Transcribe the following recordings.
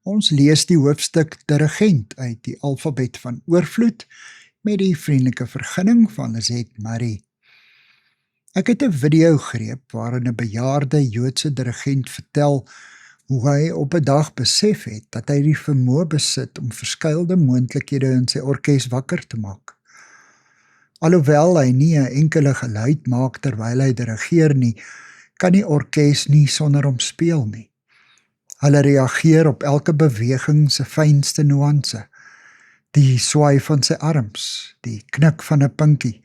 Ons lees die hoofstuk Dirigent uit die alfabet van oorvloed met die vriendelike vergunning van Lizette Murray. Ek het 'n video greep waarin 'n bejaarde Joodse dirigent vertel hoe hy op 'n dag besef het dat hy die vermoë besit om verskeie moontlikhede in sy orkes wakker te maak. Alhoewel hy nie 'n enkele geluid maak terwyl hy dirigeer nie, kan die orkes nie sonder hom speel nie. Hulle reageer op elke beweging se fynste nuance, die swaai van sy arms, die knik van 'n pinkie,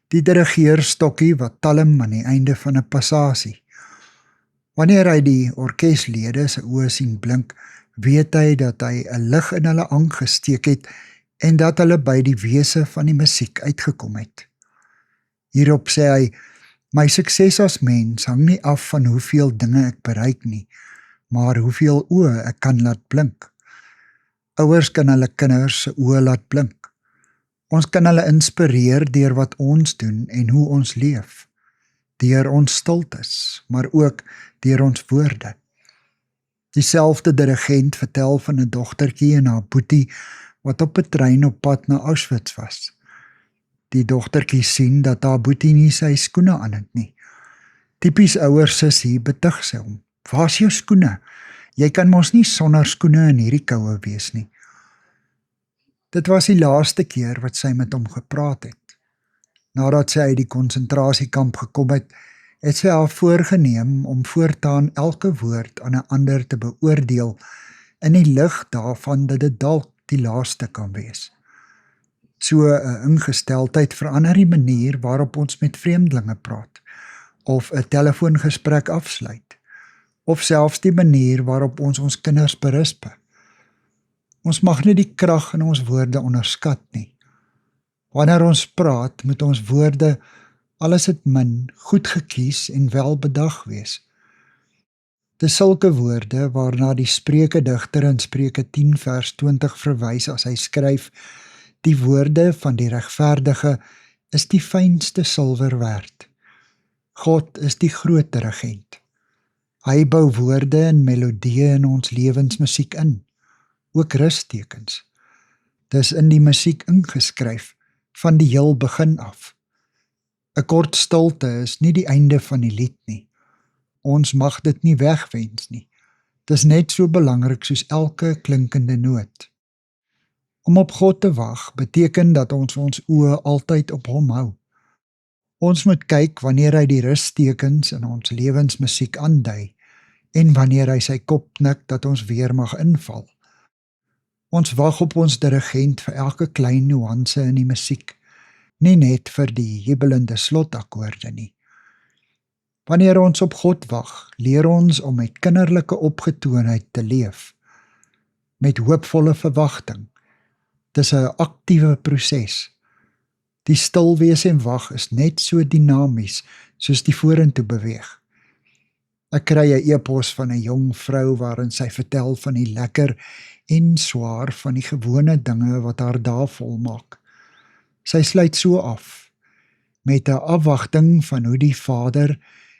die dirigeerstokkie wat talm aan die einde van 'n passasie. Wanneer hy die orkeslede se oë sien blink, weet hy dat hy 'n lig in hulle aangesteek het en dat hulle by die wese van die musiek uitgekom het. Hierop sê hy, my sukses as mens hang nie af van hoeveel dinge ek bereik nie, maar hoeveel oë ek kan laat blink. Ouers kan hulle kinders se oë laat blink. Ons kan hulle inspireer deur wat ons doen en hoe ons leef, deur ons stiltes, maar ook deur ons woorde. Dieselfde dirigent vertel van 'n dogtertjie en haar boetie wat op 'n trein op pad na Auschwitz was. Die dogtertjie sien dat haar boetie nie sy skoene aan het nie. Tipies ouer sussie betug sy hom. Waar's jou skoene? Jy kan mos nie sonder skoene in hierdie koue wees nie. Dit was die laaste keer wat sy met hom gepraat het. Nadat sy uit die konsentrasiekamp gekom het, het sy haar voorgeneem om voortaan elke woord aan 'n ander te beoordeel in die lig daarvan dat dit dalk die laaste kan wees. So 'n ingesteldheid verander die manier waarop ons met vreemdelinge praat, of 'n telefoongesprek afsluit, of selfs die manier waarop ons kinders berispe. Ons mag nie die krag in ons woorde onderskat nie. Wanneer ons praat, moet ons woorde, al is dit min, goed gekies en welbedag wees. Dis sulke woorde waarna die Spreuke digter in Spreuke 10 vers 20 verwys as hy skryf, die woorde van die regverdige is die fynste silwer werd. God is die groot dirigent. Hy bou woorde en melodieë in ons lewensmusiek in, ook rustekens. Dis in die musiek ingeskryf, van die heel begin af. 'n Kort stilte is nie die einde van die lied nie. Ons mag dit nie wegwens nie. Dis net so belangrik soos elke klinkende noot. Om op God te wag beteken dat ons oë altyd op hom hou. Ons moet kyk wanneer hy die rustekens in ons lewensmusiek aandui en wanneer hy sy kop knik dat ons weer mag inval. Ons wag op ons dirigent vir elke klein nuance in die musiek, nie net vir die jubelende slotakkoorde nie. Wanneer ons op God wag, leer ons om met kinderlike opgetoonheid te leef, met hoopvolle verwagting. Dis 'n aktiewe proses. Die stil wees en wag is net so dinamies soos die vorentoe beweeg. Ek kry 'n e-pos van 'n jong vrou waarin sy vertel van die lekker en swaar van die gewone dinge wat haar dae volmaak. Sy sluit so af, met 'n afwagting van hoe die Vader,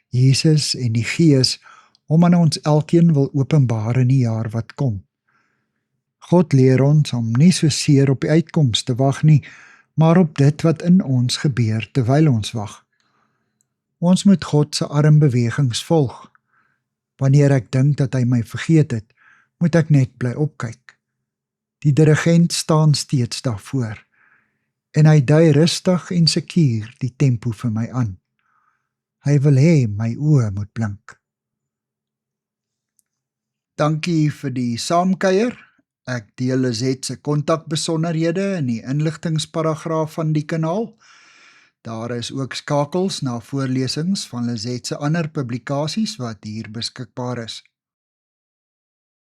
Jesus en die Gees hom aan ons elkeen wil openbaar in die jaar wat kom. God leer ons om nie so seer op die uitkoms te wag nie, maar op dit wat in ons gebeur terwyl ons wag. Ons moet God se armbewegings volg. Wanneer ek dink dat hy my vergeet het, moet ek net bly opkyk. Die dirigent staan steeds daarvoor, en hy dui rustig en sekuur die tempo vir my aan. Hy wil hê my oë moet blink. Dankie vir die saamkuier. Ek deel Lizette se kontakbesonderhede in die inligtingsparagraaf van die kanaal. Daar is ook skakels na voorlesings van Lizette se ander publikasies wat hier beskikbaar is.